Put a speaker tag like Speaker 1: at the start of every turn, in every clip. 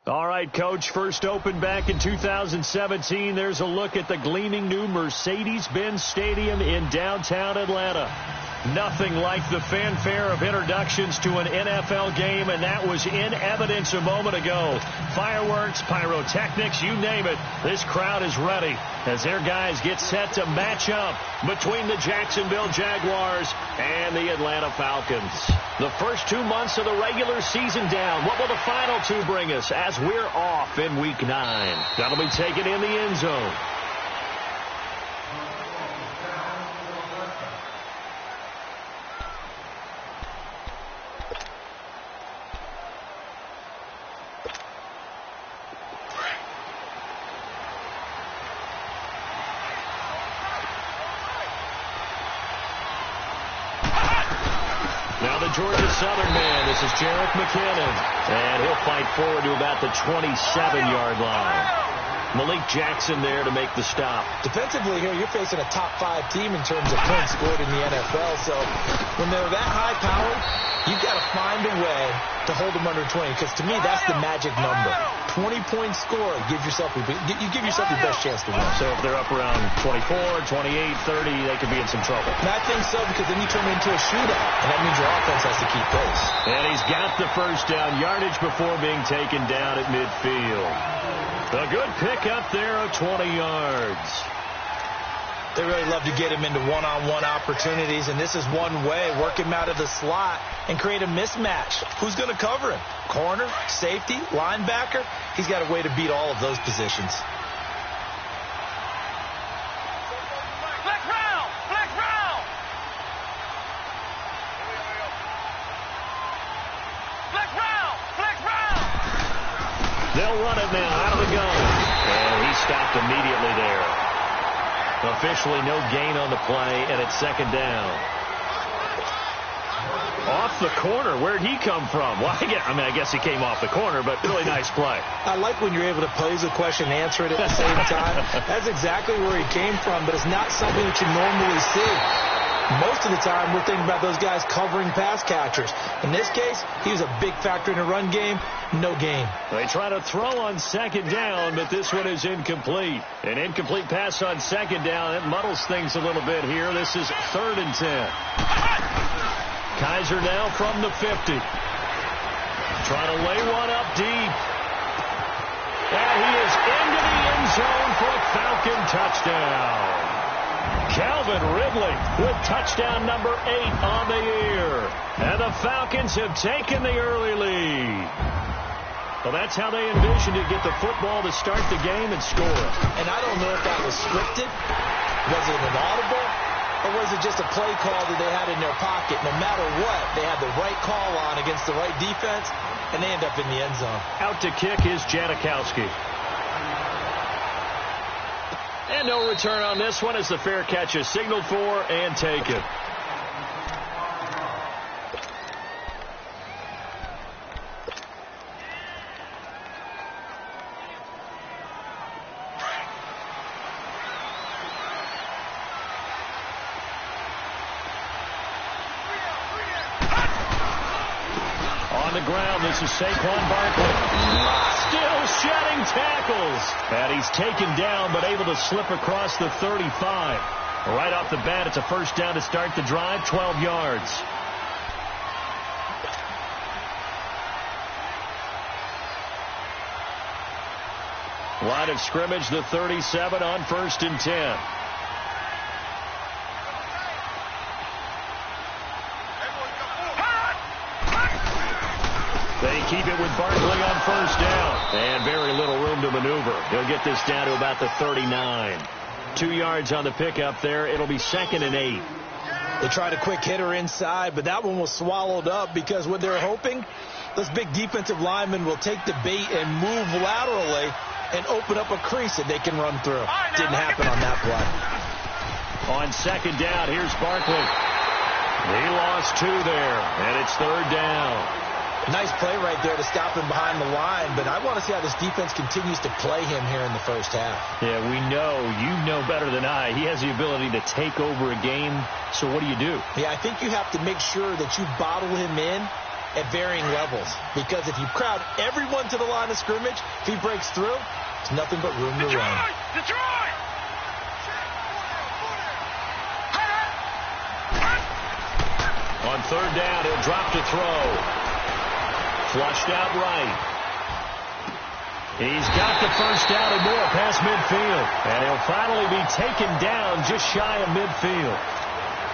Speaker 1: All right, Coach, first opened back in 2017. There's a look at the gleaming new Mercedes-Benz Stadium in downtown Atlanta. Nothing like the fanfare of introductions to an NFL game, and that was in evidence a moment ago. Fireworks, pyrotechnics, you name it. This crowd is ready as their guys get set to match up between the Jacksonville Jaguars and the Atlanta Falcons. The first 2 months of the regular season down. What will the final two bring us as we're off in Week 9? That'll be taken in the end zone. Now the Georgia Southern man, this is Jerick McKinnon, and he'll fight forward to about the 27-yard line. Malik Jackson there to make the stop.
Speaker 2: Defensively here, you're facing a top-5 team in terms of points scored in the NFL, so when they're that high-powered, you've got to find a way to hold them under 20, because to me, that's the magic number. 20-point score, you give yourself your best chance to win.
Speaker 1: So if they're up around 24, 28, 30, they could be in some trouble.
Speaker 2: And I think so, because then you turn it into a shootout, and that means your offense has to keep pace.
Speaker 1: And he's got the first down yardage before being taken down at midfield. A good pickup there of 20 yards.
Speaker 2: They really love to get him into one-on-one opportunities, and this is one way. Work him out of the slot and create a mismatch. Who's going to cover him? Corner, safety, linebacker? He's got a way to beat all of those positions.
Speaker 3: Black round! Black round! Black round! Black round!
Speaker 1: They'll run it now out of the gun. And he stopped immediately there. Officially no gain on the play, and it's second down. Off the corner. Where'd he come from? Well, I guess he came off the corner, but really nice play.
Speaker 2: I like when you're able to pose a question and answer it at the same time. That's exactly where he came from, but it's not something that you normally see. Most of the time, we're thinking about those guys covering pass catchers. In this case, he was a big factor in the run game. No gain.
Speaker 1: They try to throw on second down, but this one is incomplete. An incomplete pass on second down. It muddles things a little bit here. This is 3rd and 10. Kaiser now from the 50. Trying to lay one up deep. And he is into the end zone for a Falcon touchdown. Calvin Ridley with touchdown number 8 on the year. And the Falcons have taken the early lead. Well, that's how they envisioned it, get the football to start the game and score it.
Speaker 2: And I don't know if that was scripted. Was it an audible? Or was it just a play call that they had in their pocket? No matter what, they had the right call on against the right defense, and they end up in the end zone.
Speaker 1: Out to kick is Janikowski. And no return on this one as the fair catch is signaled for and taken. On the ground, this is Saquon Barkley. Still shedding tackles. And he's taken down, but able to slip across the 35. Right off the bat, it's a first down to start the drive, 12 yards. Line of scrimmage, the 37 on 1st and 10. They keep it with Barkley on first down. And very little room to maneuver. He'll get this down to about the 39. 2 yards on the pickup there. It'll be 2nd and 8.
Speaker 2: They tried a quick hitter inside, but that one was swallowed up because what they're hoping, those big defensive linemen will take the bait and move laterally and open up a crease that they can run through. Didn't happen on that play.
Speaker 1: On second down, here's Barkley. He lost 2 there, and it's 3rd down.
Speaker 2: Nice play right there to stop him behind the line, but I want to see how this defense continues to play him here in the first half.
Speaker 1: Yeah, we know, you know better than I, he has the ability to take over a game, so what do you do?
Speaker 2: Yeah, I think you have to make sure that you bottle him in at varying levels, because if you crowd everyone to the line of scrimmage, if he breaks through, it's nothing but room to run.
Speaker 3: Detroit!
Speaker 1: On third down, he'll drop to throw. Flushed out right. He's got the first down and more past midfield. And he'll finally be taken down just shy of midfield.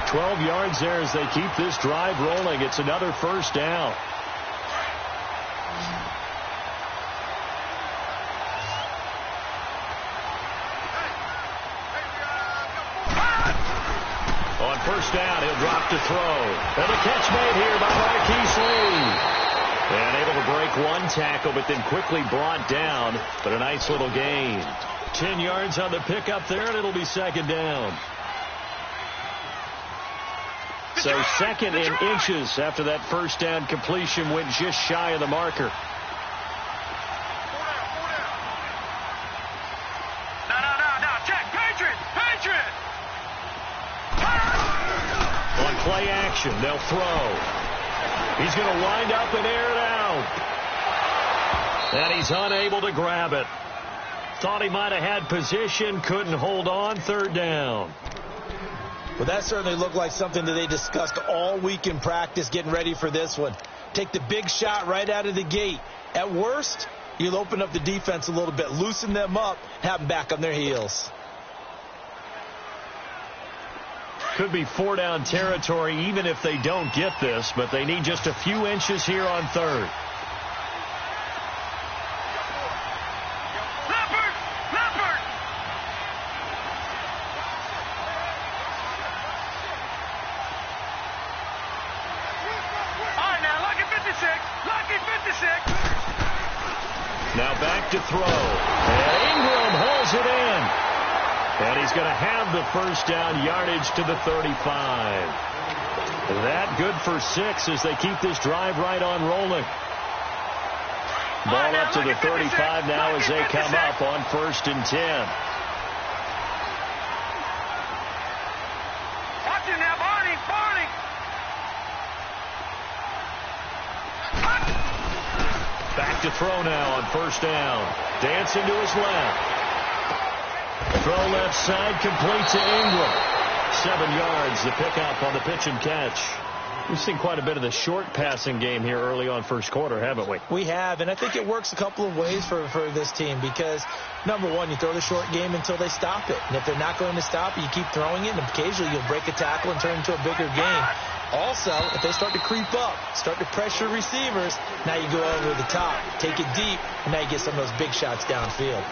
Speaker 1: 12 yards there as they keep this drive rolling. It's another first down. On first down, he'll drop to throw. And the catch made here by Marquise Lee. And able to break one tackle, but then quickly brought down. But a nice little gain. 10 yards on the pickup there, and it'll be second down. So second in inches after that first down completion went just shy of the marker.
Speaker 3: No. Check. Patriot.
Speaker 1: On play action, they'll throw. He's going to wind up and air it out. And he's unable to grab it. Thought he might have had position, couldn't hold on, third down.
Speaker 2: Well, that certainly looked like something that they discussed all week in practice getting ready for this one. Take the big shot right out of the gate. At worst, you'll open up the defense a little bit, loosen them up, have them back on their heels.
Speaker 1: Could be four-down territory even if they don't get this, but they need just a few inches here on third.
Speaker 3: Leopard! All right, now, lucky 56.
Speaker 1: Now back to throw. And Ingram holds it in. And he's going to have the first down, yardage to the 35. That good for 6 as they keep this drive right on rolling. Ball up to the 35 now as they come up on 1st and 10.
Speaker 3: Watch it now, Barney.
Speaker 1: Back to throw now on 1st down. Dancing to his left. Throw left side, complete to Ingram. 7 yards, the pickup on the pitch and catch. We've seen quite a bit of the short passing game here early on first quarter, haven't we?
Speaker 2: We have, and I think it works a couple of ways for this team because, number one, you throw the short game until they stop it. And if they're not going to stop it, you keep throwing it, and occasionally you'll break a tackle and turn it into a bigger game. Also, if they start to creep up, start to pressure receivers, now you go over the top, take it deep, and now you get some of those big shots downfield.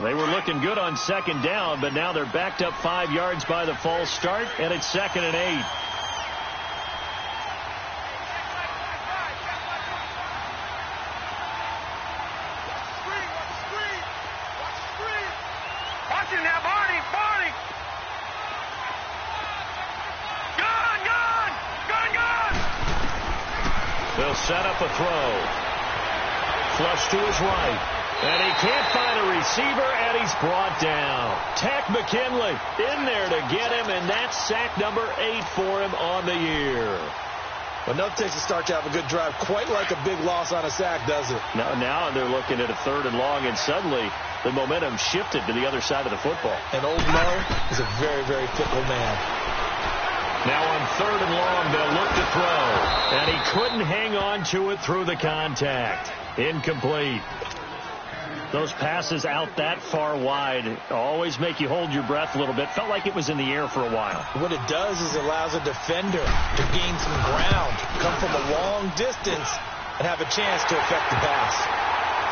Speaker 1: They were looking good on second down, but now they're backed up 5 yards by the false start, and it's 2nd and 8.
Speaker 3: Watch it now, Barney. Gun!
Speaker 1: They'll set up a throw. Flush to his right. And he can't find a receiver, and he's brought down. Tack McKinley in there to get him, and that's sack number 8 for him on the year.
Speaker 2: Enough takes to start to have a good drive. Quite like a big loss on a sack, does it?
Speaker 1: Now they're looking at a 3rd and long, and suddenly the momentum shifted to the other side of the football.
Speaker 2: And old Mo is a very, very fickle man.
Speaker 1: Now on 3rd and long, they'll look to throw. And he couldn't hang on to it through the contact. Incomplete. Those passes out that far wide always make you hold your breath a little bit. Felt like it was in the air for a while.
Speaker 2: What it does is it allows a defender to gain some ground, come from a long distance, and have a chance to affect the pass.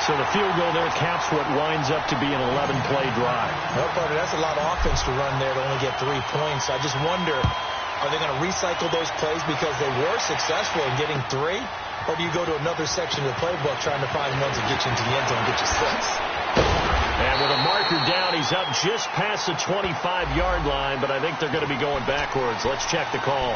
Speaker 1: So the field goal there caps what winds up to be an 11-play drive.
Speaker 2: No, buddy, that's a lot of offense to run there to only get 3 points. I just wonder, are they going to recycle those plays because they were successful in getting 3? Or do you go to another section of the playbook trying to find ones that get you into the end zone and get you 6?
Speaker 1: And with a marker down, he's up just past the 25-yard line, but I think they're going to be going backwards. Let's check the call.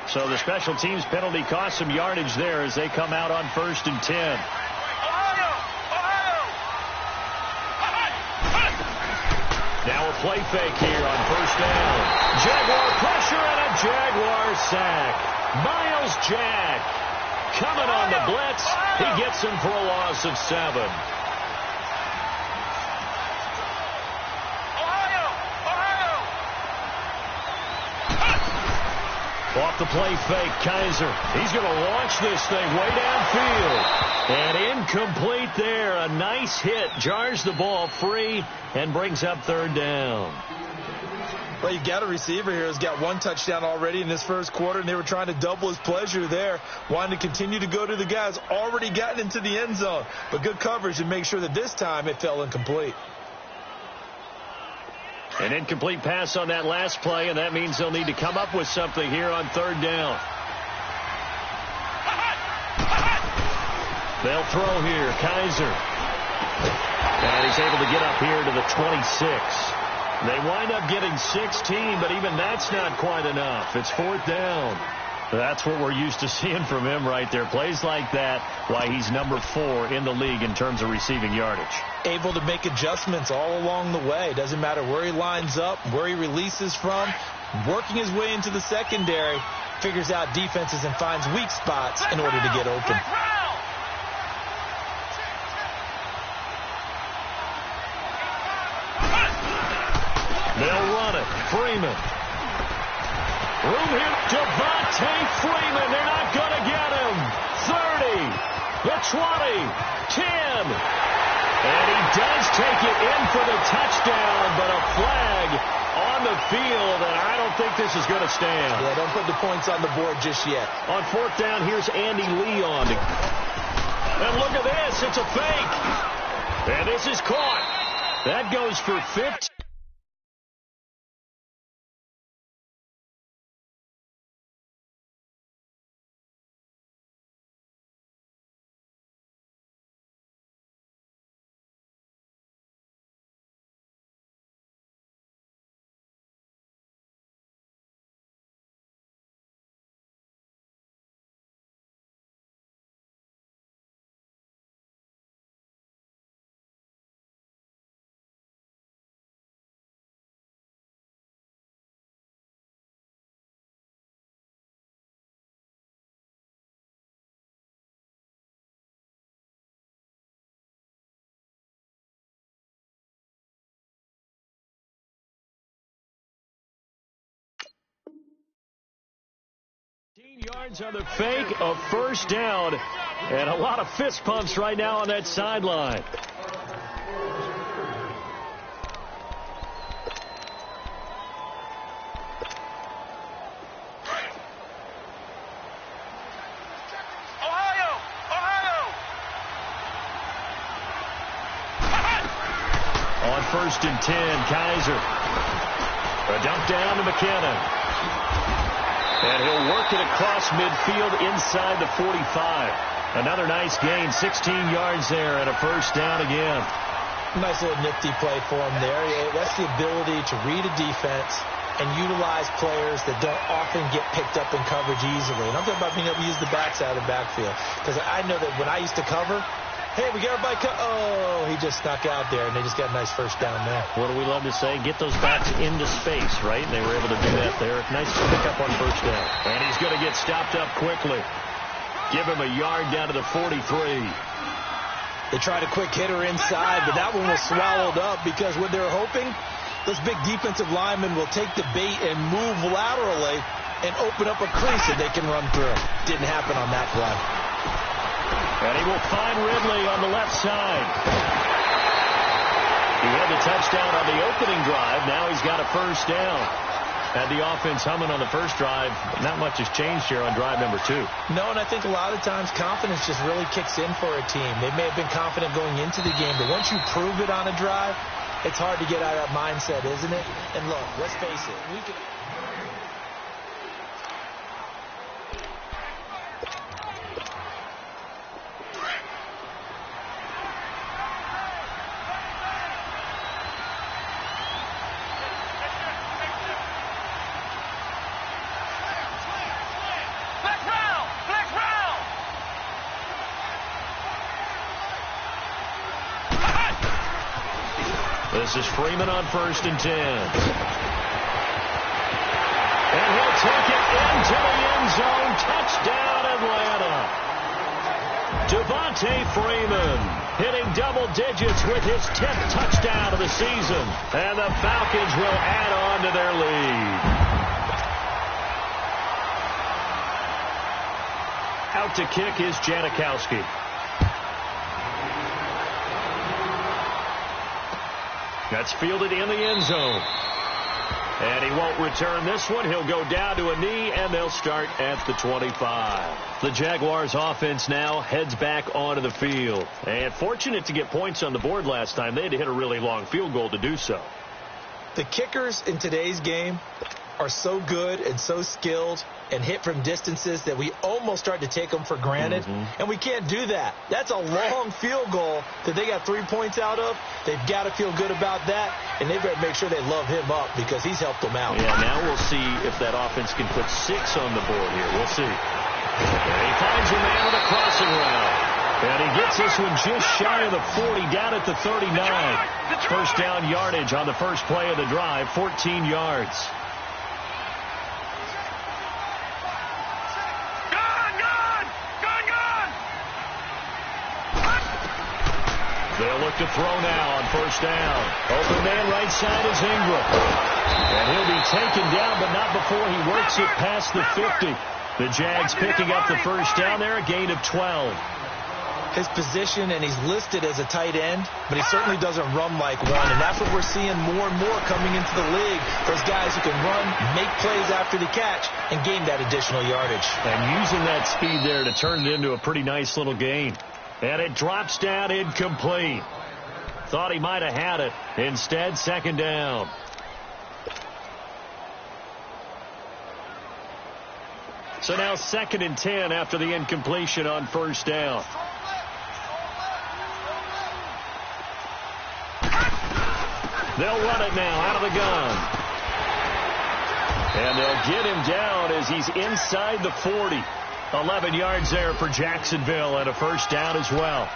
Speaker 1: So the special teams penalty cost some yardage there as they come out on 1st and 10. Now a play fake here on 1st down. Jaguar pressure and a Jaguar sack. Miles Jack coming on the blitz. He gets him for a loss of 7. Off the play fake, Kaiser. He's going to launch this thing way downfield. And incomplete there. A nice hit. Jars the ball free and brings up 3rd down.
Speaker 2: Well, you got a receiver here who's got 1 touchdown already in this first quarter, and they were trying to double his pleasure there. Wanted to continue to go to the guys already gotten into the end zone. But good coverage to make sure that this time it fell incomplete.
Speaker 1: An incomplete pass on that last play, and that means they'll need to come up with something here on 3rd down. They'll throw here. Kaiser. And he's able to get up here to the 26. They wind up getting 16, but even that's not quite enough. It's 4th down. That's what we're used to seeing from him right there. Plays like that, why he's number 4 in the league in terms of receiving yardage.
Speaker 2: Able to make adjustments all along the way. Doesn't matter where he lines up, where he releases from. Working his way into the secondary, figures out defenses and finds weak spots in order to get open.
Speaker 1: They'll run it. Freeman. Room here. Devontae Freeman. They're not going to get him. 30. The 20. 10. And he does take it in for the touchdown, but a flag on the field, and I don't think this is going to stand.
Speaker 2: Yeah, don't put the points on the board just yet.
Speaker 1: On 4th down, here's Andy Leon. And look at this. It's a fake. And this is caught. That goes for 15. Yards on the fake, a 1st down, and a lot of fist pumps right now on that sideline. On 1st and 10, Kaiser. A dump down to McKinnon. And he'll work it across midfield inside the 45. Another nice gain, 16 yards there and a 1st down again.
Speaker 2: Nice little nifty play for him there. That's the ability to read a defense and utilize players that don't often get picked up in coverage easily. And I'm talking about being able to use the backside of the backfield. Because I know that when I used to cover, hey, we got everybody oh, he just snuck out there, and they just got a nice 1st down there.
Speaker 1: What do we love to say? Get those backs into space, right? And they were able to do that there. Nice pick up on 1st down. And he's going to get stopped up quickly. Give him a yard down to the 43.
Speaker 2: They tried a quick hitter inside, but that one was swallowed up because what they're hoping, this big defensive lineman will take the bait and move laterally and open up a crease that they can run through. Didn't happen on that play.
Speaker 1: And he will find Ridley on the left side. He had the touchdown on the opening drive. Now he's got a 1st down. Had the offense humming on the first drive. Not much has changed here on drive number 2.
Speaker 2: No, and I think a lot of times confidence just really kicks in for a team. They may have been confident going into the game, but once you prove it on a drive, it's hard to get out of that mindset, isn't it? And look, let's face it.
Speaker 1: This is Freeman on 1st and 10. And he'll take it into the end zone. Touchdown, Atlanta. Devontae Freeman hitting double digits with his 10th touchdown of the season. And the Falcons will add on to their lead. Out to kick is Janikowski. That's fielded in the end zone. And he won't return this one. He'll go down to a knee, and they'll start at the 25. The Jaguars offense now heads back onto the field. And fortunate to get points on the board last time. They had to hit a really long field goal to do so.
Speaker 2: The kickers in today's game are so good and so skilled and hit from distances that we almost start to take them for granted. And we can't do that. That's a long field goal that they got 3 points out of. They've got to feel good about that, and they better make sure they love him up because he's helped them out.
Speaker 1: Yeah, now we'll see if that offense can put 6 on the board here. We'll see. And he finds a man with a crossing route. And he gets this one just shy of the 40, down at the 39. First down yardage on the first play of the drive, 14 yards. They'll look to throw now on first down. Open man right side is Ingram. And he'll be taken down, but not before he works it past the 50. The Jags picking up the first down there, a gain of 12.
Speaker 2: His position, and he's listed as a tight end, but he certainly doesn't run like one. And that's what we're seeing more and more coming into the league. Those guys who can run, make plays after the catch, and gain that additional yardage.
Speaker 1: And using that speed there to turn it into a pretty nice little gain. And it drops down incomplete. Thought he might have had it. Instead, second down. So now 2nd and 10 after the incompletion on first down. They'll run it now out of the gun. And they'll get him down as he's inside the 40. 11 yards there for Jacksonville and a first down as well.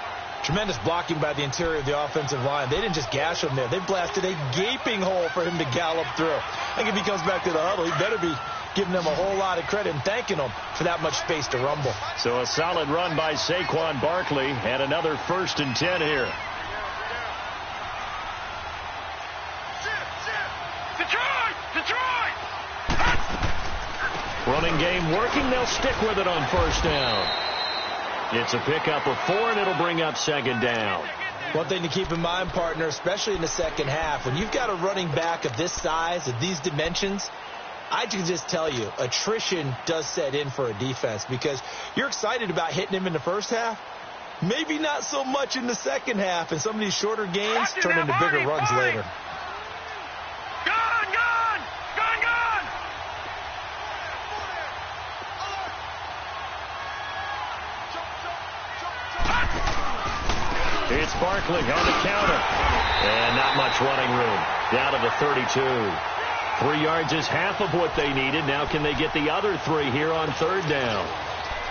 Speaker 2: Tremendous blocking by the interior of the offensive line. They didn't just gash him there. They blasted a gaping hole for him to gallop through. I think if he comes back to the huddle, he better be giving them a whole lot of credit and thanking them for that much space to rumble.
Speaker 1: So a solid run by Saquon Barkley and another 1st and 10 here. Running game working. They'll stick with it on first down. It's a pickup of 4, and it'll bring up second down.
Speaker 2: One thing to keep in mind, partner, especially in the second half, when you've got a running back of this size, of these dimensions, I can just tell you, attrition does set in for a defense because you're excited about hitting him in the first half. Maybe not so much in the second half, and some of these shorter gains turn into bigger runs later.
Speaker 1: It's Barkley on the counter. And not much running room. Down to the 32. 3 yards is half of what they needed. Now can they get the other 3 here on third down?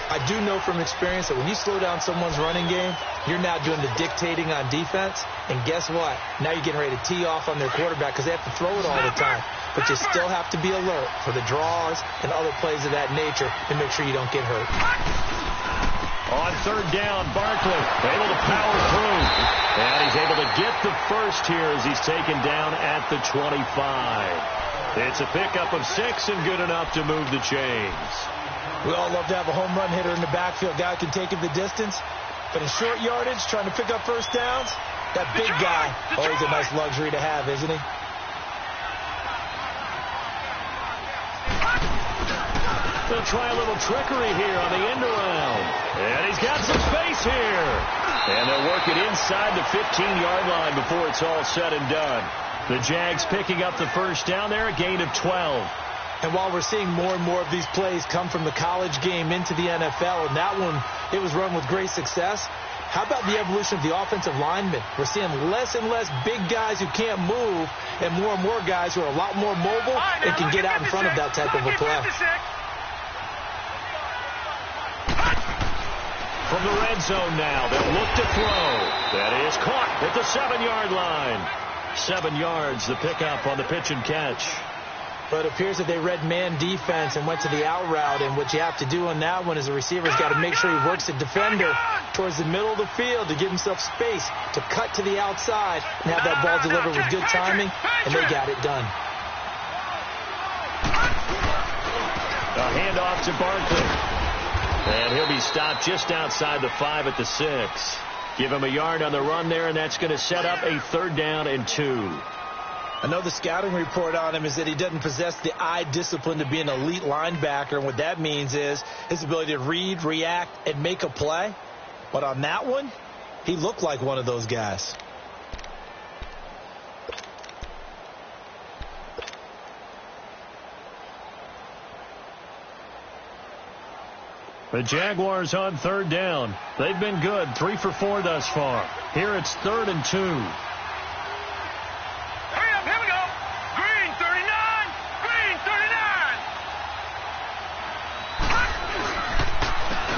Speaker 2: I do know from experience that when you slow down someone's running game, you're now doing the dictating on defense. And guess what? Now you're getting ready to tee off on their quarterback because they have to throw it all the time. But you still have to be alert for the draws and other plays of that nature to make sure you don't get hurt.
Speaker 1: On third down, Barkley able to power through. And he's able to get the first here as he's taken down at the 25. It's a pickup of 6 and good enough to move the chains.
Speaker 2: We all love to have a home run hitter in the backfield. Guy can take him the distance. But in short yardage, trying to pick up first downs, that big guy, always a nice luxury to have, isn't he?
Speaker 1: They'll try a little trickery here on the end around. And he's got some space here. And they'll work it inside the 15-yard line before it's all said and done. The Jags picking up the first down there, a gain of 12.
Speaker 2: And while we're seeing more and more of these plays come from the college game into the NFL, and that one, it was run with great success, how about the evolution of the offensive linemen? We're seeing less and less big guys who can't move and more guys who are a lot more mobile and can get out in front of that type of a play.
Speaker 1: From the red zone now, they'll look to throw. That is caught at the 7-yard line. 7 yards, the pickup on the pitch and catch.
Speaker 2: But it appears that they read man defense and went to the out route. And what you have to do on that one is the receiver's got to make sure he works the defender towards the middle of the field to give himself space to cut to the outside and have that ball delivered with good timing, and they got it done.
Speaker 1: A handoff to Barkley. And he'll be stopped just outside the 5 at the 6. Give him a yard on the run there, and that's going to set up a 3rd down and 2.
Speaker 2: I know the scouting report on him is that he doesn't possess the eye discipline to be an elite linebacker. And what that means is his ability to read, react, and make a play. But on that one, he looked like one of those guys.
Speaker 1: The Jaguars on 3rd down. They've been good, 3 for 4 thus far. Here it's 3rd and 2.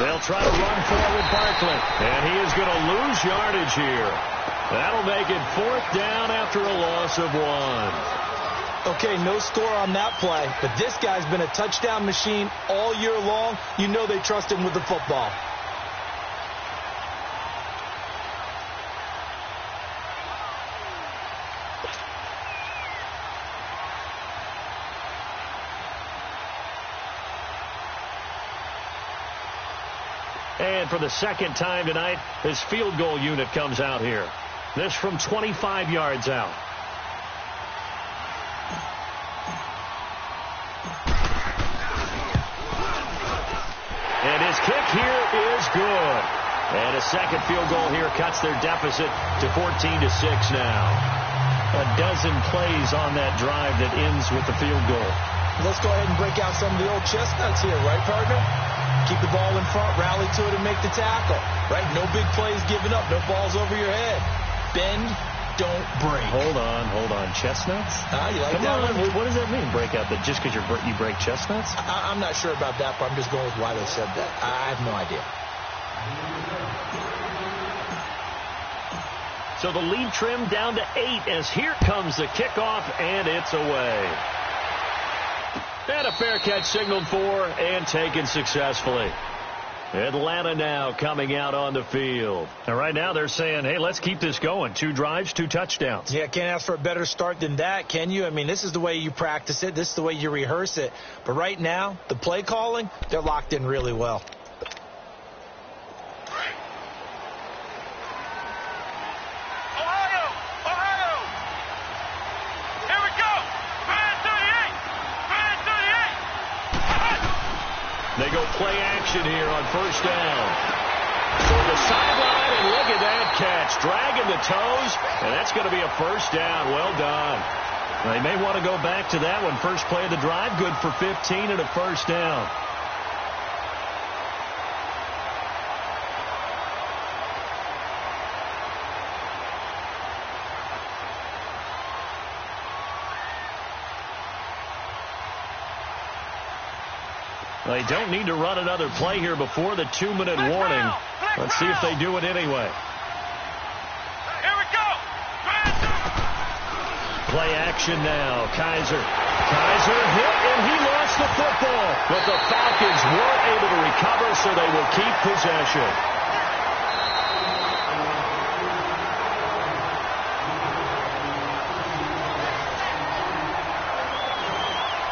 Speaker 1: They'll try to run forward Barkley, and he is going to lose yardage here. That'll make it 4th down after a loss of 1.
Speaker 2: Okay, no score on that play, but this guy's been a touchdown machine all year long. You know they trust him with the football.
Speaker 1: And for the 2nd time tonight, his field goal unit comes out here. This from 25 yards out. And his kick here is good. And a 2nd field goal here cuts their deficit to 14-6 now. A dozen plays on that drive that ends with the field goal.
Speaker 2: Let's go ahead and break out some of the old chestnuts here, right, partner? Keep the ball in front, rally to it, and make the tackle. Right? No big plays given up. No balls over your head. Bend, don't break.
Speaker 1: Hold on. Chestnuts?
Speaker 2: You like
Speaker 1: Come
Speaker 2: that
Speaker 1: on.
Speaker 2: one?
Speaker 1: What does that mean, break out? That just because you break chestnuts?
Speaker 2: I'm not sure about that, but I'm just going with why they said that. I have no idea.
Speaker 1: So the lead trimmed down to 8 as here comes the kickoff, and it's away. And a fair catch signaled for and taken successfully. Atlanta now coming out on the field. And right now they're saying, hey, let's keep this going. 2 drives, 2 touchdowns.
Speaker 2: Yeah, can't ask for a better start than that, can you? I mean, this is the way you practice it. This is the way you rehearse it. But right now, the play calling, they're locked in really well.
Speaker 1: They go play action here on 1st down. For the sideline, and look at that catch. Dragging the toes, and that's going to be a 1st down. Well done. They may want to go back to that one. First play of the drive, good for 15 and a 1st down. They don't need to run another play here before the 2-minute warning. Let's see if they do it anyway.
Speaker 3: Here we go.
Speaker 1: Play action now. Kaiser hit, and he lost the football. But the Falcons weren't able to recover, so they will keep possession.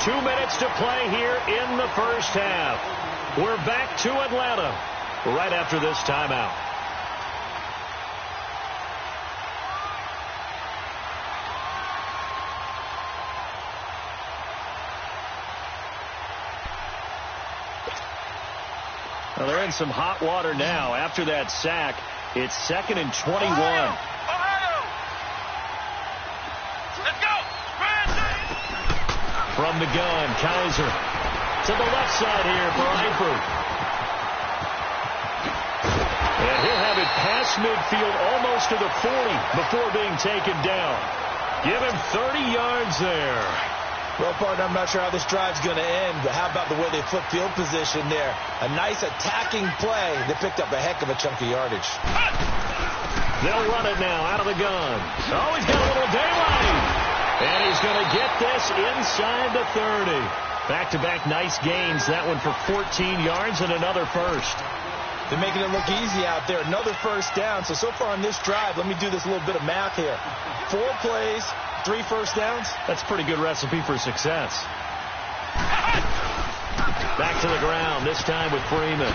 Speaker 1: 2 minutes to play here in the 1st half. We're back to Atlanta right after this timeout. Well, they're in some hot water now. After that sack, it's 2nd and 21. From the gun, Kaiser to the left side here for Eifert. And he'll have it past midfield almost to the 40 before being taken down. Give him 30 yards there.
Speaker 2: Well, partner, I'm not sure how this drive's going to end, but how about the way they flip field position there? A nice attacking play that picked up a heck of a chunk of yardage.
Speaker 1: They'll run it now out of the gun. Oh, he's got a little daylight. And he's going to get this inside the 30. Back-to-back nice gains. That one for 14 yards and another first.
Speaker 2: They're making it look easy out there. Another first down. So far on this drive, let me do this little bit of math here. 4 plays, 3 first downs.
Speaker 1: That's a pretty good recipe for success. Back to the ground, this time with Freeman.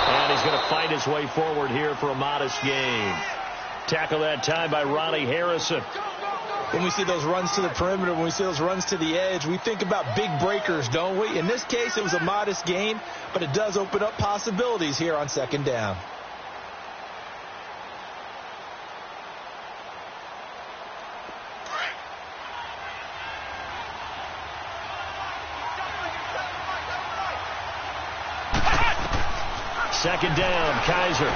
Speaker 1: And he's going to fight his way forward here for a modest gain. Tackle that time by Ronnie Harrison.
Speaker 2: When we see those runs to the perimeter, when we see those runs to the edge, we think about big breakers, don't we? In this case, it was a modest gain, but it does open up possibilities here on second down.
Speaker 1: Second down, Kaiser.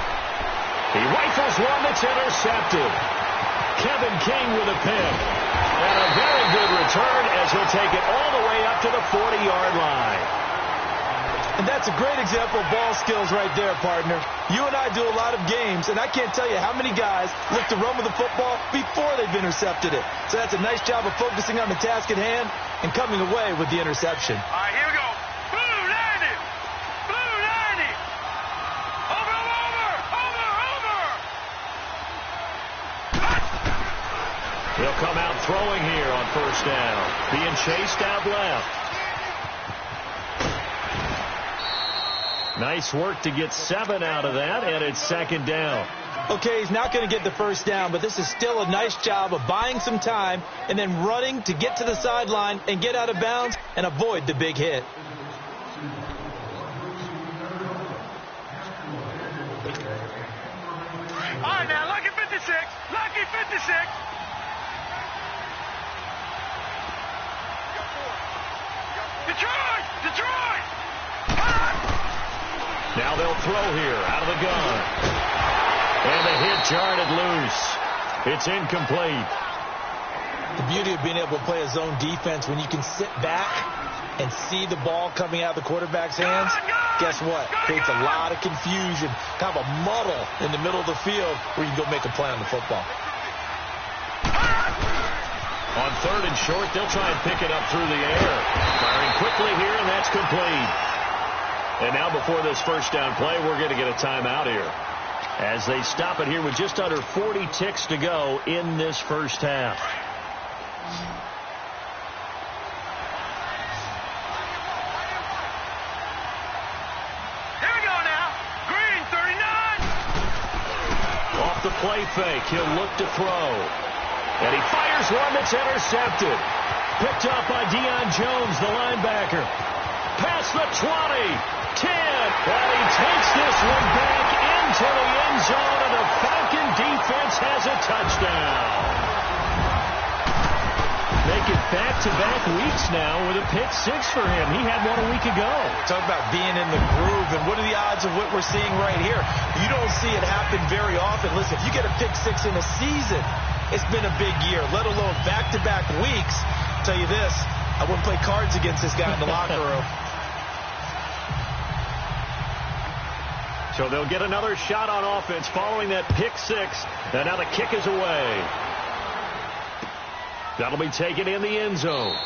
Speaker 1: He rifles one that's intercepted. Kevin King with a pick. And a very good return as he'll take it all the way up to the 40-yard line.
Speaker 2: And that's a great example of ball skills right there, partner. You and I do a lot of games, and I can't tell you how many guys look to run with the football before they've intercepted it. So that's a nice job of focusing on the task at hand and coming away with the interception.
Speaker 3: All right, here we go. Blue 90. Blue 90. Over.
Speaker 1: He'll come out throwing here on first down. Being chased out left. Nice work to get 7 out of that, and it's second down.
Speaker 2: Okay, he's not going to get the first down, but this is still a nice job of buying some time and then running to get to the sideline and get out of bounds and avoid the big hit.
Speaker 3: All right, now, lucky 56. Lucky 56. Detroit!
Speaker 1: Now they'll throw here out of the gun. And the hit jarred loose. It's incomplete.
Speaker 2: The beauty of being able to play a zone defense when you can sit back and see the ball coming out of the quarterback's hands, guess what? Creates a lot of confusion, kind of a muddle in the middle of the field where you can go make a play on the football.
Speaker 1: On third and short, they'll try and pick it up through the air. Firing quickly here, and that's complete. And now before this first down play, we're going to get a timeout here. As they stop it here with just under 40 ticks to go in this first half.
Speaker 3: Here we go now. Green 39.
Speaker 1: Off the play fake, he'll look to throw. And he fires one that's intercepted. Picked up by Deion Jones, the linebacker. Past the 20, 10. And he takes this one back into the end zone, and the Falcon defense has a touchdown. Make it back-to-back weeks now with a pick 6 for him. He had one a week ago.
Speaker 2: Talk about being in the groove, and what are the odds of what we're seeing right here? You don't see it happen very often. Listen, if you get a pick 6 in a season, it's been a big year, let alone back-to-back weeks. I'll tell you this, I wouldn't play cards against this guy in the locker room.
Speaker 1: So they'll get another shot on offense following that pick 6. And now the kick is away. That'll be taken in the end zone.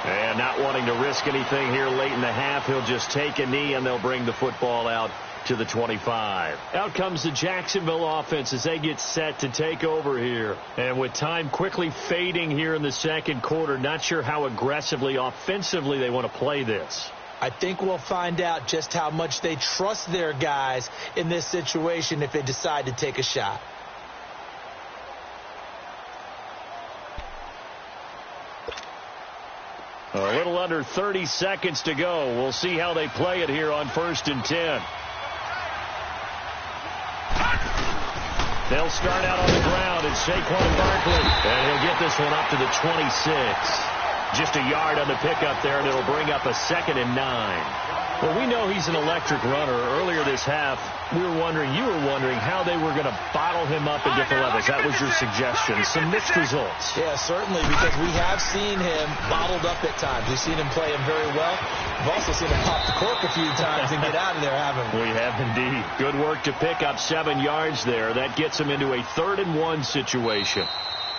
Speaker 1: And not wanting to risk anything here late in the half, he'll just take a knee, and they'll bring the football out to the 25. Out comes the Jacksonville offense as they get set to take over here. And with time quickly fading here in the second quarter, not sure how aggressively, offensively they want to play this.
Speaker 2: I think we'll find out just how much they trust their guys in this situation if they decide to take a shot.
Speaker 1: A little under 30 seconds to go. We'll see how they play it here on 1st and 10. They'll start out on the ground, and Saquon Barkley. And he'll get this one up to the 26. Just a yard on the pickup there, and it'll bring up a 2nd and 9. Well, we know he's an electric runner. Earlier this half, you were wondering how they were going to bottle him up at different levels. That was your suggestion. Some mixed results.
Speaker 2: Yeah, certainly, because we have seen him bottled up at times. We've seen him play him very well. We've also seen him pop the cork a few times and get out of there, haven't we?
Speaker 1: We have indeed. Good work to pick up 7 yards there. That gets him into a 3rd-and-1 situation.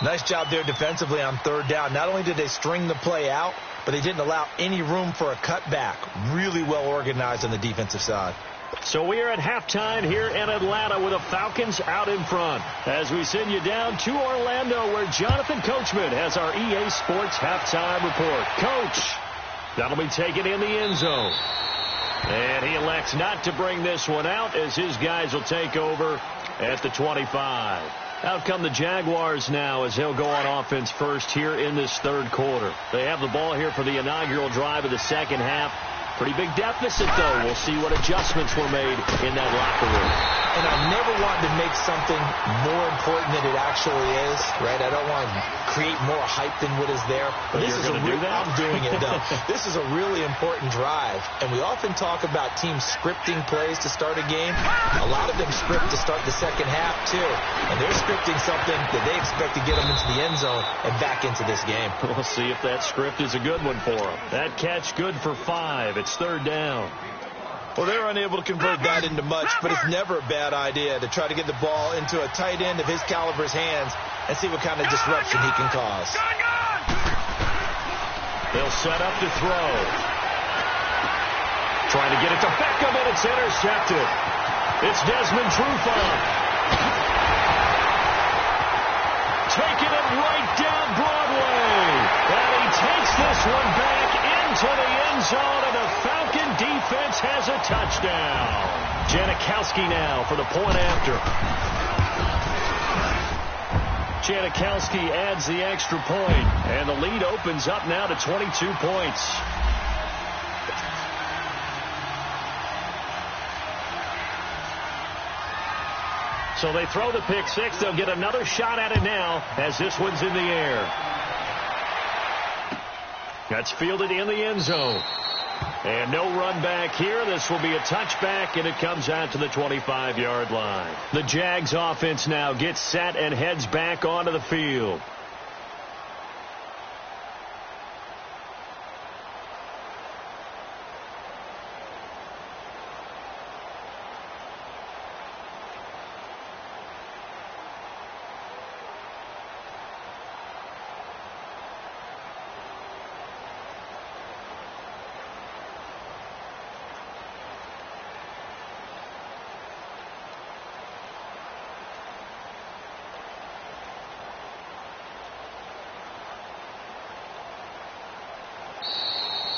Speaker 2: Nice job there defensively on 3rd down. Not only did they string the play out, but they didn't allow any room for a cutback. Really well organized on the defensive side.
Speaker 1: So we are at halftime here in Atlanta with the Falcons out in front. As we send you down to Orlando, where Jonathan Coachman has our EA Sports halftime report. Coach, that'll be taken in the end zone. And he elects not to bring this one out as his guys will take over at the 25. Out come the Jaguars now as they'll go on offense first here in this 3rd quarter. They have the ball here for the inaugural drive of the 2nd half. Pretty big deficit, though. We'll see what adjustments were made in that locker room.
Speaker 2: And I never wanted to make something more important than it actually is, right? I don't want to create more hype than what is there. But this is I'm doing it, though. This is a really important drive. And we often talk about teams scripting plays to start a game. A lot of them script to start the 2nd half, too. And they're scripting something that they expect to get them into the end zone and back into this game.
Speaker 1: We'll see if that script is a good one for them. That catch good for 5. It's 3rd down.
Speaker 2: Well, they're unable to convert that into much, but it's never a bad idea to try to get the ball into a tight end of his caliber's hands and see what kind of disruption he can cause.
Speaker 1: They'll set up to throw. Trying to get it to Beckham, and it's intercepted. It's Desmond Trufant. Taking it right down Broadway. And he takes this one back into the end zone, and the Falcon defense has a touchdown. Janikowski now for the point after. Janikowski adds the extra point, and the lead opens up now to 22 points. So they throw the pick 6. They'll get another shot at it now as this one's in the air. That's fielded in the end zone. And no run back here. This will be a touchback, and it comes out to the 25-yard line. The Jags offense now gets set and heads back onto the field.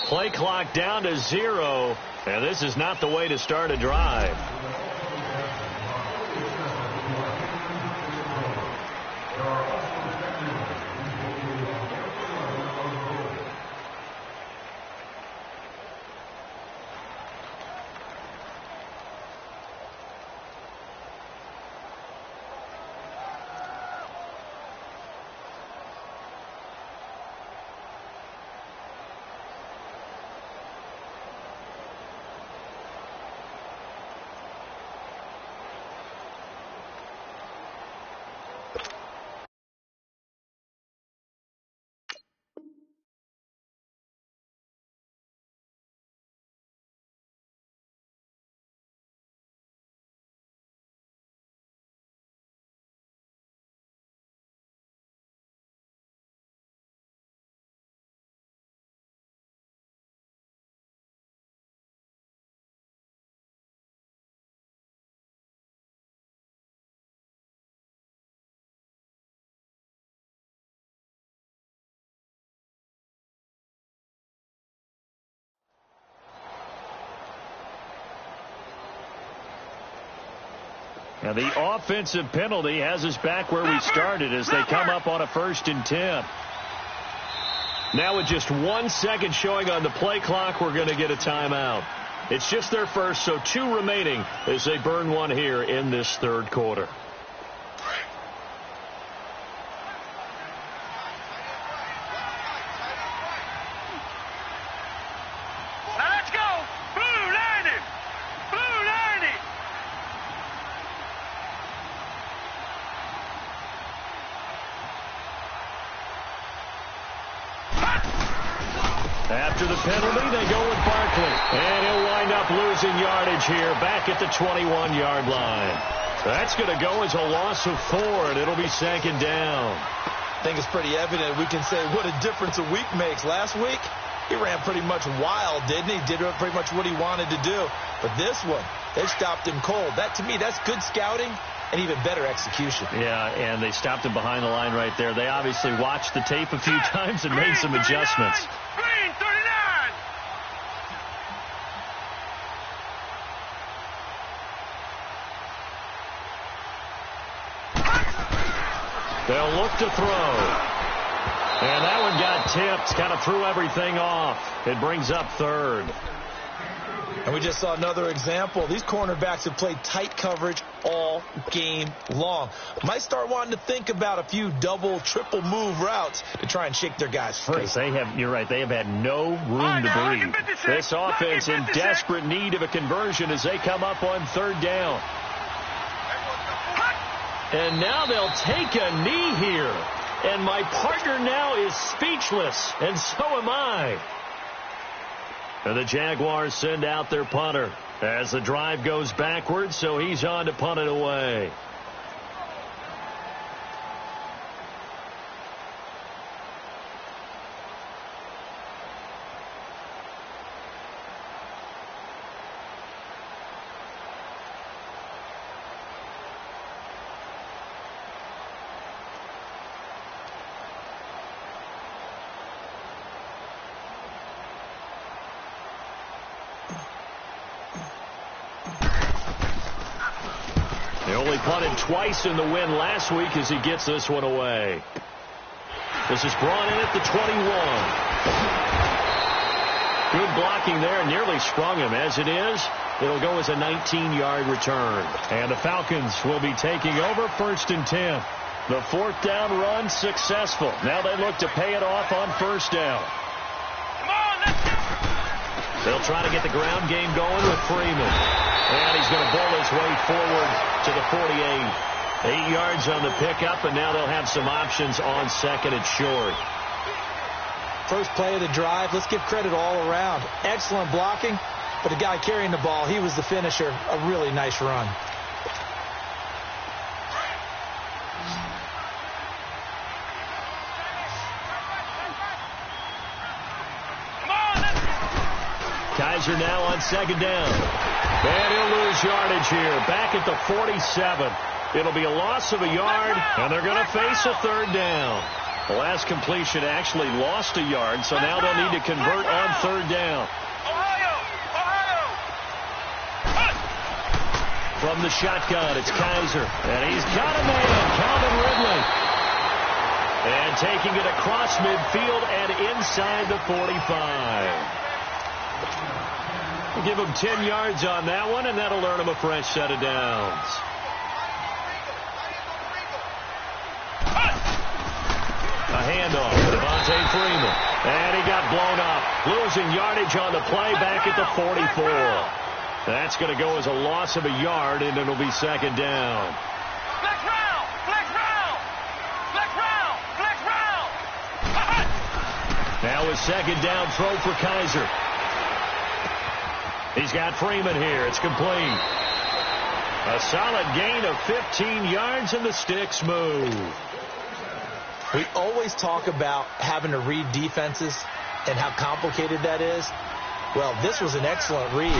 Speaker 1: Play clock down to 0, and this is not the way to start a drive. And the offensive penalty has us back where we started as they come up on a 1st and 10. Now with just 1 second showing on the play clock, we're going to get a timeout. It's just their first, so 2 remaining as they burn one here in this 3rd quarter.
Speaker 3: Now let's go. Blue,
Speaker 1: After the penalty, they go with Barkley. And he'll wind up losing yardage here back at the 21-yard line. That's going to go as a loss of 4, and it'll be second down.
Speaker 2: I think it's pretty evident. We can say what a difference a week makes. Last week, he ran pretty much wild, didn't he? Did pretty much what he wanted to do. But this one, they stopped him cold. That, to me, that's good scouting and even better execution.
Speaker 1: Yeah, and they stopped him behind the line right there. They obviously watched the tape a few times and made some adjustments.
Speaker 3: Green 39.
Speaker 1: They'll look to throw. And that one got tipped, kind of threw everything off. It brings up third.
Speaker 2: And we just saw another example. These cornerbacks have played tight coverage all game long. Might start wanting to think about a few double, triple move routes to try and shake their guys free.
Speaker 1: You're right, they have had no room to breathe. This offense in desperate need of a conversion as they come up on third down. And now they'll take a knee here. And my partner now is speechless, and so am I. And the Jaguars send out their punter as the drive goes backwards, so he's on to punt it away. They only punted twice in the win last week as he gets this one away. This is brought in at the 21. Good blocking there, nearly sprung him. As it is, it'll go as a 19-yard return. And the Falcons will be taking over 1st and 10. The 4th down run successful. Now they look to pay it off on 1st down.
Speaker 3: Come on, let's go.
Speaker 1: They'll try to get the ground game going with Freeman. And he's going to bowl his way forward to the 48. 8 yards on the pickup, and now they'll have some options on 2nd and short.
Speaker 2: First play of the drive, let's give credit all around. Excellent blocking, but the guy carrying the ball, he was the finisher. A really nice run.
Speaker 1: Kaiser now on 2nd down. And he'll lose yardage here. Back at the 47. It'll be a loss of a yard, and they're going to face a 3rd down. The last completion actually lost a yard, so now they'll need to convert on 3rd down. From the shotgun, it's Kaiser. And he's got a man, Calvin Ridley. And taking it across midfield and inside the 45. We'll give him 10 yards on that one, and that'll earn him a fresh set of downs. A handoff to Devontae Freeman. And he got blown up. Losing yardage on the play back at the 44. That's going to go as a loss of a yard, and it'll be 2nd down.
Speaker 3: Flex round, flex round, flex round, flex round.
Speaker 1: Now a 2nd down throw for Kaiser. He's got Freeman here. It's complete. A solid gain of 15 yards, and the sticks move.
Speaker 2: We always talk about having to read defenses and how complicated that is. Well, this was an excellent read.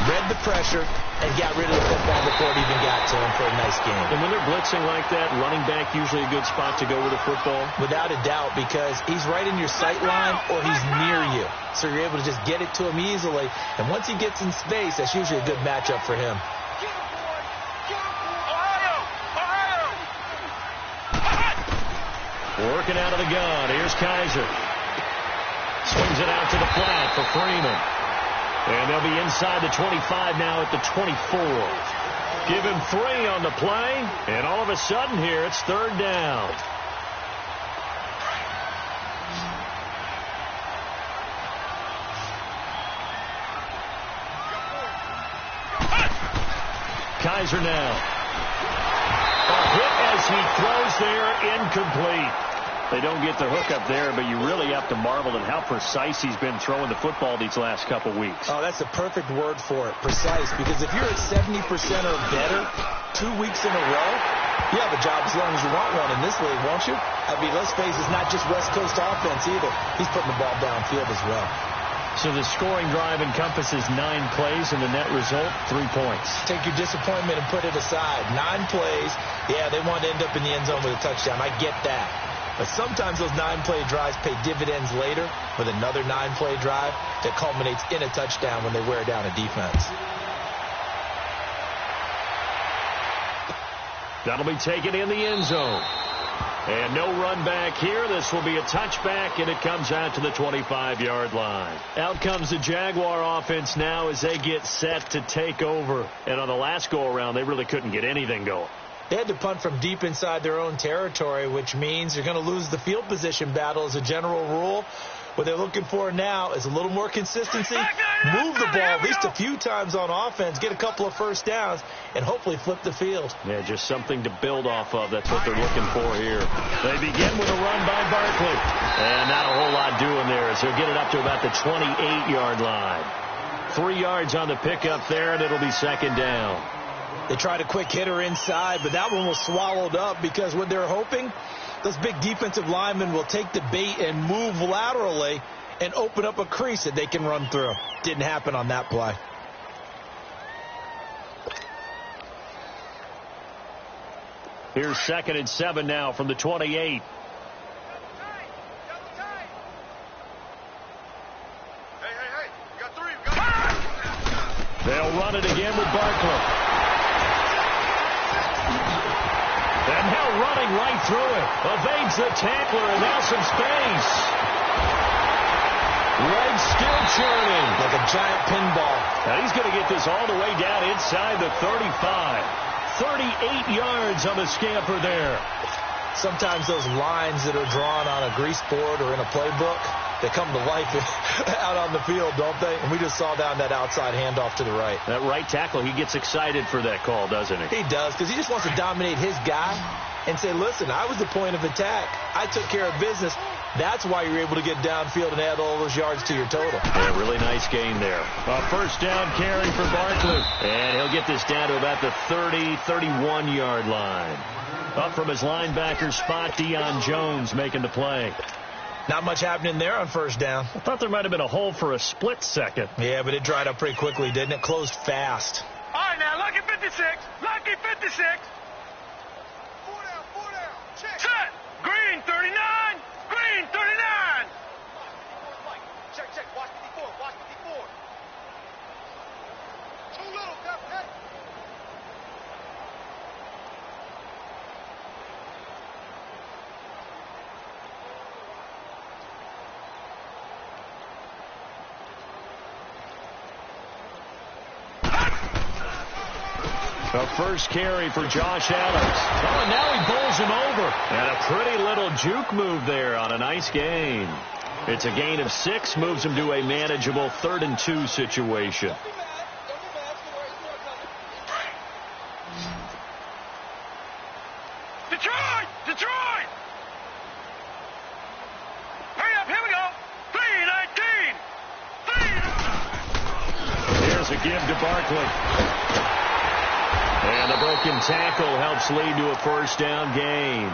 Speaker 2: Read the pressure and got rid of the football before it even got to him for a nice game.
Speaker 1: And when they're blitzing like that, running back usually a good spot to go with the football?
Speaker 2: Without a doubt, because he's right in your sight line or he's near you. So you're able to just get it to him easily. And once he gets in space, that's usually a good matchup for him.
Speaker 1: Working out of the gun. Here's Kaiser. Swings it out to the flat for Freeman. And they'll be inside the 25 now at the 24. Give him 3 on the play. And all of a sudden here, it's 3rd down. Kaiser now. A hit as he throws there, incomplete. They don't get the hook up there, but you really have to marvel at how precise he's been throwing the football these last couple weeks.
Speaker 2: Oh, that's the perfect word for it, precise, because if you're at 70% or better 2 weeks in a row, you have a job as long as you want one in this league, won't you? I mean, let's face it, it's not just West Coast offense either. He's putting the ball downfield as well.
Speaker 1: So the scoring drive encompasses 9 plays, and the net result, 3 points.
Speaker 2: Take your disappointment and put it aside. 9 plays. Yeah, they want to end up in the end zone with a touchdown. I get that. But sometimes those 9-play drives pay dividends later with another 9-play drive that culminates in a touchdown when they wear down a defense.
Speaker 1: That'll be taken in the end zone. And no run back here. This will be a touchback, and it comes out to the 25-yard line. Out comes the Jaguar offense now as they get set to take over. And on the last go-around, they really couldn't get anything going.
Speaker 2: They had to punt from deep inside their own territory, which means they're going to lose the field position battle as a general rule. What they're looking for now is a little more consistency, move the ball at least a few times on offense, get a couple of first downs, and hopefully flip the field.
Speaker 1: Yeah, just something to build off of. That's what they're looking for here. They begin with a run by Barkley. And not a whole lot doing there as he'll get it up to about the 28-yard line. 3 yards on the pickup there, and it'll be second down.
Speaker 2: They tried a quick hitter inside, but that one was swallowed up because what they're hoping, those big defensive linemen will take the bait and move laterally and open up a crease that they can run through. Didn't happen on that play.
Speaker 1: Here's 2nd and 7 now from the 28. They'll run it again with Barkley. And now running right through it. Evades the tackler, and now some space. Right still churning.
Speaker 2: Like a giant pinball.
Speaker 1: Now he's going to get this all the way down inside the 35. 38 yards on the scamper there.
Speaker 2: Sometimes those lines that are drawn on a grease board or in a playbook, they come to life out on the field, don't they? And we just saw down that outside handoff to the right.
Speaker 1: That right tackle, he gets excited for that call, doesn't he?
Speaker 2: He does, because he just wants to dominate his guy and say, listen, I was the point of attack. I took care of business. That's why you're able to get downfield and add all those yards to your total.
Speaker 1: Yeah, really nice gain there. A first down carry for Barkley. And he'll get this down to about the 30, 31-yard line. Up from his linebacker spot, Deion Jones making the play.
Speaker 2: Not much happening there on first down.
Speaker 1: I thought there might have been a hole for a split second.
Speaker 2: Yeah, but it dried up pretty quickly, didn't it? Closed fast.
Speaker 3: All right, now, lucky 56. Lucky 56. Four down. Check. Set. Green 39. Green 39. Check. Watch 54. Too little, Captain.
Speaker 1: A first carry for Josh Allen. Oh, and now he bowls him over. And a pretty little juke move there on a nice gain. It's a gain of 6, moves him to a manageable 3rd and 2 situation.
Speaker 3: Detroit! Hurry up, here we go. 3-19.
Speaker 1: Here's a give to Barkley. And a broken tackle helps lead to a first down gain.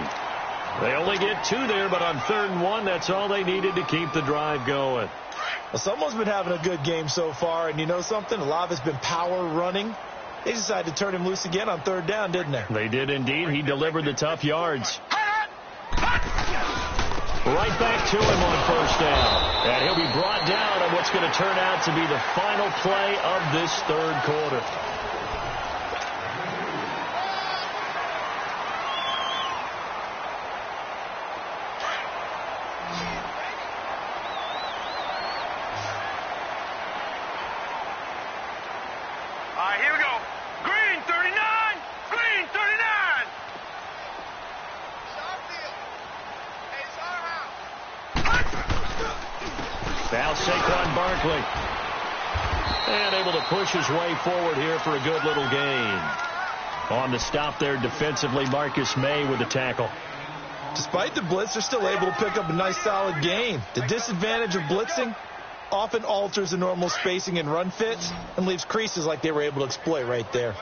Speaker 1: They only get 2 there, but on 3rd and 1, that's all they needed to keep the drive going.
Speaker 2: Well, someone's been having a good game so far, and you know something? A lot of it's been power running. They decided to turn him loose again on 3rd down, didn't they?
Speaker 1: They did indeed. He delivered the tough yards. Right back to him on first down. And he'll be brought down on what's going to turn out to be the final play of this 3rd quarter.
Speaker 3: All right, here we go. Green 39. Green 39.
Speaker 1: Now Saquon Barkley. And able to push his way forward here for a good little gain. On the stop there defensively, Marcus May with the tackle.
Speaker 2: Despite the blitz, they're still able to pick up a nice solid gain. The disadvantage of blitzing often alters the normal spacing and run fits and leaves creases like they were able to exploit right there.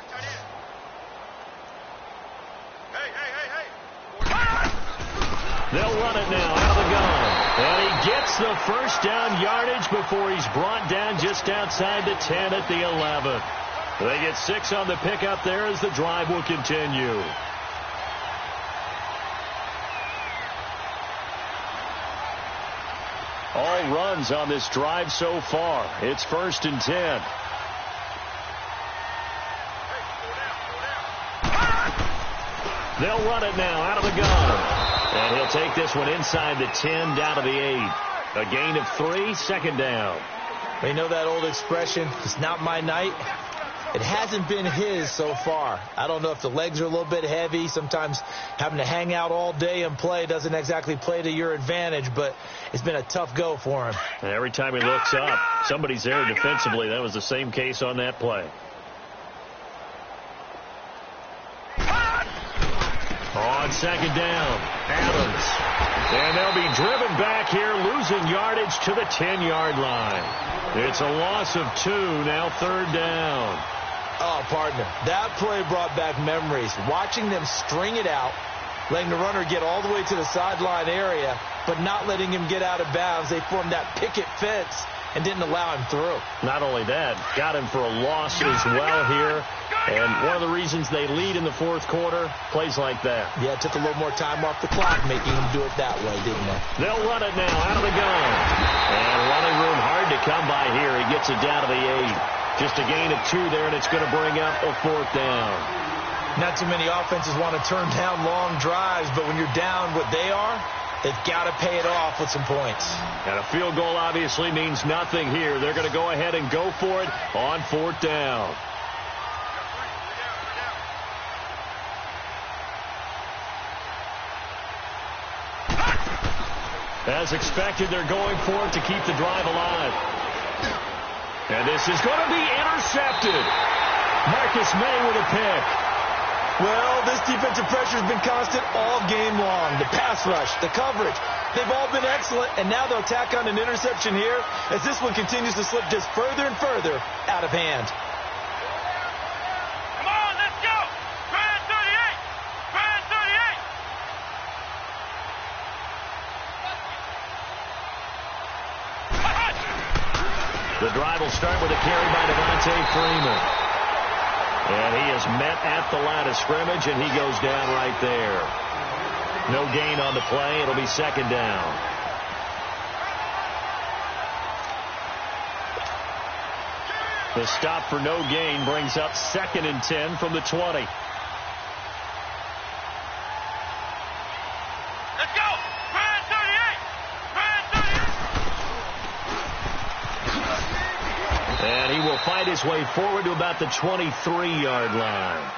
Speaker 1: They'll run it now out of the gun. And he gets the first down yardage before he's brought down just outside the 10 at the 11. They get 6 on the pickup there as the drive will continue. All runs on this drive so far. It's 1st and 10. They'll run it now out of the gun. And he'll take this one inside the 10 down to the 8. A gain of 3, 2nd down.
Speaker 2: You know that old expression, it's not my night? It hasn't been his so far. I don't know if the legs are a little bit heavy. Sometimes having to hang out all day and play doesn't exactly play to your advantage, but it's been a tough go for him.
Speaker 1: And every time he looks up, somebody's there defensively. That was the same case on that play. On 2nd down, Adams. And they'll be driven back here, losing yardage to the 10-yard line. It's a loss of 2, now 3rd down.
Speaker 2: Oh, partner, that play brought back memories. Watching them string it out, letting the runner get all the way to the sideline area, but not letting him get out of bounds. They formed that picket fence and didn't allow him through.
Speaker 1: Not only that, got him for a loss as well here. And one of the reasons they lead in the 4th quarter, plays like that.
Speaker 2: Yeah, it took a little more time off the clock, making them do it that way, didn't they?
Speaker 1: They'll run it now out of the gun. And running room hard to come by here. He gets it down to the 8. Just a gain of 2 there, and it's going to bring up a 4th down.
Speaker 2: Not too many offenses want to turn down long drives, but when you're down what they are, they've got to pay it off with some points.
Speaker 1: And a field goal obviously means nothing here. They're going to go ahead and go for it on 4th down. As expected, they're going for it to keep the drive alive. And this is going to be intercepted. Marcus May with a pick.
Speaker 2: Well, this defensive pressure has been constant all game long. The pass rush, the coverage, they've all been excellent, and now they'll tack on an interception here as this one continues to slip just further and further out of hand.
Speaker 3: Come on, let's go. Grand 38. Grand 38.
Speaker 1: The drive will start with a carry by Devontae Freeman. And he is met at the line of scrimmage, and he goes down right there. No gain on the play. It'll be 2nd down. The stop for no gain brings up 2nd and 10 from the 20.
Speaker 3: Let's go. Grand 38. Grand 38.
Speaker 1: And he will fight his way forward to about the 23-yard line.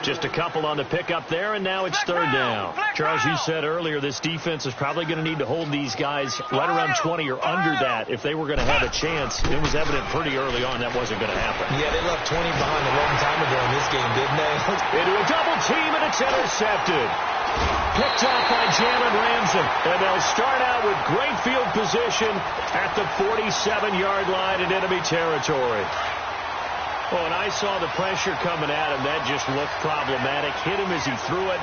Speaker 1: Just a couple on the pickup there, and now it's 3rd down. Charles, you said earlier this defense is probably going to need to hold these guys right around 20 or under that if they were going to have a chance. It was evident pretty early on that wasn't going to happen.
Speaker 2: Yeah, they left 20 behind a long time ago in this game, didn't they?
Speaker 1: Into a double team, and it's intercepted. Picked off by Jalen Ramsey, and they'll start out with great field position at the 47-yard line in enemy territory. Oh, and I saw the pressure coming at him. That just looked problematic. Hit him as he threw it,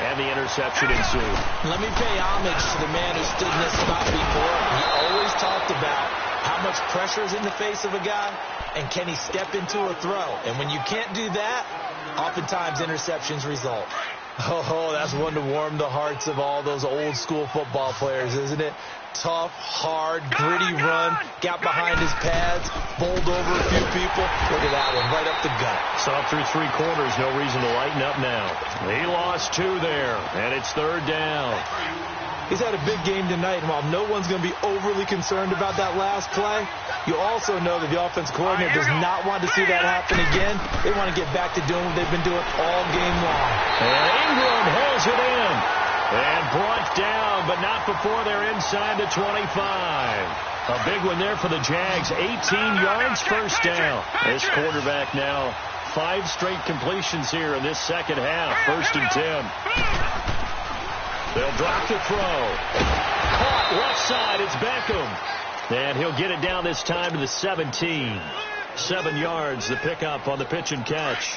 Speaker 1: and the interception ensued.
Speaker 2: Let me pay homage to the man who stood in this spot before. He always talked about how much pressure is in the face of a guy, and can he step into a throw. And when you can't do that, oftentimes interceptions result. Oh, that's one to warm the hearts of all those old school football players, isn't it? Tough, hard, gritty run, got behind his pads, bowled over a few people. Look at that one, right up the gut.
Speaker 1: Saw through 3 quarters, no reason to lighten up now. He lost 2 there, and it's 3rd down.
Speaker 2: He's had a big game tonight, and while no one's going to be overly concerned about that last play, you also know that the offensive coordinator does not want to see that happen again. They want to get back to doing what they've been doing all game long.
Speaker 1: And Ingram hauls it in. And brought down, but not before they're inside the 25. A big one there for the Jags. 18 yards, 1st down. This quarterback now 5 straight completions here in this second half. 1st and 10. They'll drop the throw. Caught left side. It's Beckham. And he'll get it down this time to the 17. 7 yards, the pickup on the pitch and catch.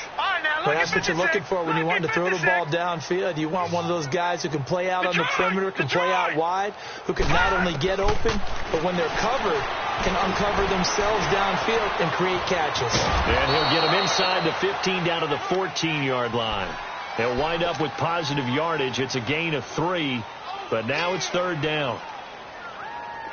Speaker 2: Well, that's what you're looking for when you want to throw the ball downfield. You want one of those guys who can play out on the perimeter, can play out wide, who can not only get open, but when they're covered, can uncover themselves downfield and create catches.
Speaker 1: And he'll get them inside the 15 down to the 14-yard line. He'll wind up with positive yardage. It's a gain of 3, but now it's 3rd down.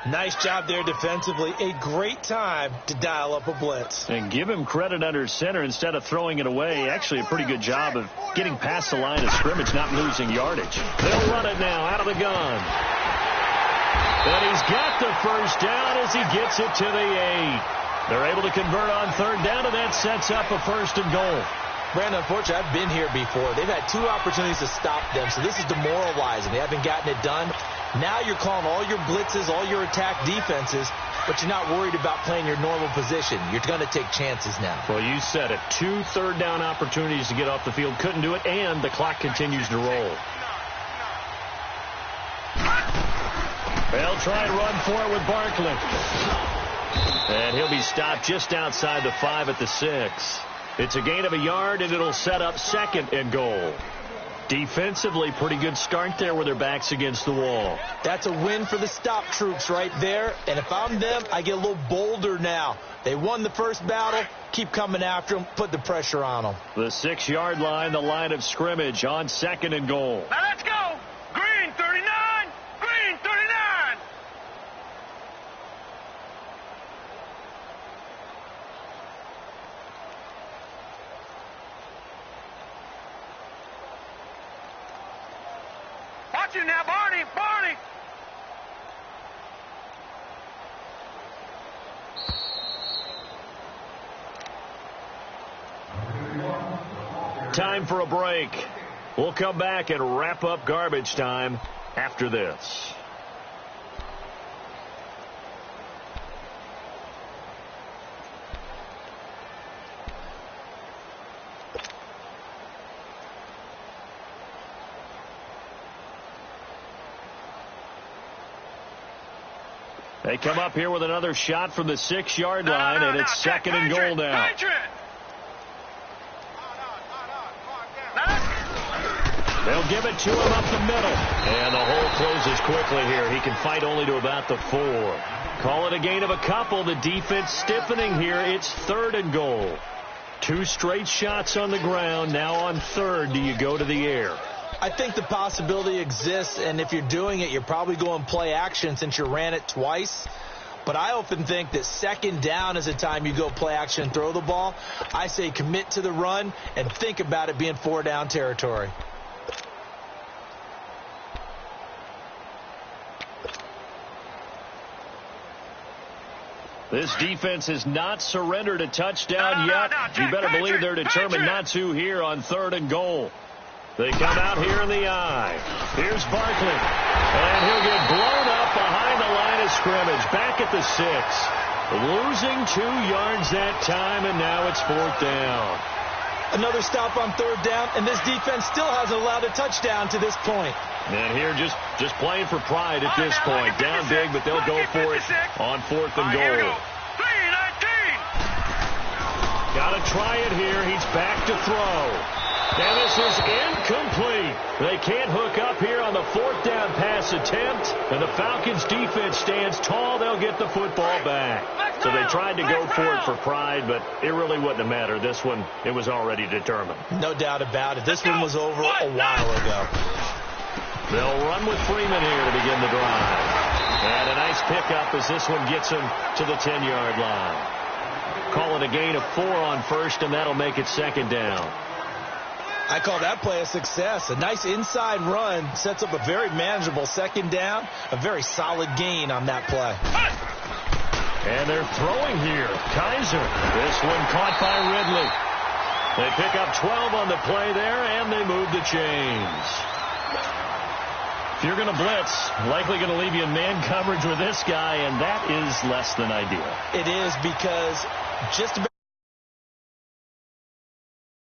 Speaker 2: Nice job there defensively. A great time to dial up a blitz.
Speaker 1: And give him credit under center instead of throwing it away. Actually a pretty good job of getting past the line of scrimmage, not losing yardage. They'll run it now out of the gun. And he's got the first down as he gets it to the 8. They're able to convert on 3rd down, and that sets up a 1st and goal.
Speaker 2: Brandon, unfortunately, I've been here before. They've had 2 opportunities to stop them, so this is demoralizing. They haven't gotten it done. Now you're calling all your blitzes, all your attack defenses, but you're not worried about playing your normal position. You're going to take chances now.
Speaker 1: Well, you said it. 2 third down opportunities to get off the field. Couldn't do it, and the clock continues to roll. They'll try and run for it with Barkley. And he'll be stopped just outside the 5 at the 6. It's a gain of a yard, and it'll set up 2nd and goal. Defensively, pretty good start there with their backs against the wall.
Speaker 2: That's a win for the stop troops right there. And if I'm them, I get a little bolder now. They won the first battle. Keep coming after them. Put the pressure on them.
Speaker 1: The 6-yard line, the line of scrimmage on 2nd and goal.
Speaker 3: Now let's go. Green 39. Green 39. Watch it now, Barney. Barney.
Speaker 1: Time for a break. We'll come back and wrap up garbage time after this. They come up here with another shot from the 6-yard line, and it's 2nd and goal now. They'll give it to him up the middle. And the hole closes quickly here. He can fight only to about the 4. Call it a gain of a couple. The defense stiffening here. It's 3rd and goal. 2 straight shots on the ground. Now on 3rd, do you go to the air?
Speaker 2: I think the possibility exists, and if you're doing it, you're probably going play action since you ran it twice. But I often think that 2nd down is the time you go play action and throw the ball. I say commit to the run and think about it being 4-down territory.
Speaker 1: This defense has not surrendered a touchdown yet. You better believe they're determined not to here on 3rd and goal. They come out here in the eye. Here's Barkley. And he'll get blown up behind the line of scrimmage. Back at the 6. Losing 2 yards that time, and now it's 4th down.
Speaker 2: Another stop on 3rd down, and this defense still hasn't allowed a touchdown to this point.
Speaker 1: And here just playing for pride at this point. Down big, but they'll go for it on 4th and goal.
Speaker 3: 3-19.
Speaker 1: Got to try it here. He's back to throw. And this is incomplete. They can't hook up here on the 4th down pass attempt. And the Falcons defense stands tall. They'll get the football back. So they tried to go for it for pride, but it really wouldn't have mattered. This one, it was already determined.
Speaker 2: No doubt about it. This one was over a while ago.
Speaker 1: They'll run with Freeman here to begin the drive. And a nice pickup as this one gets him to the 10-yard line. Call it a gain of 4 on 1st, and that'll make it 2nd down.
Speaker 2: I call that play a success. A nice inside run sets up a very manageable 2nd down. A very solid gain on that play.
Speaker 1: And they're throwing here. Kaiser. This one caught by Ridley. They pick up 12 on the play there, and they move the chains. If you're going to blitz, likely going to leave you in man coverage with this guy, and that is less than ideal.
Speaker 2: It is, because just about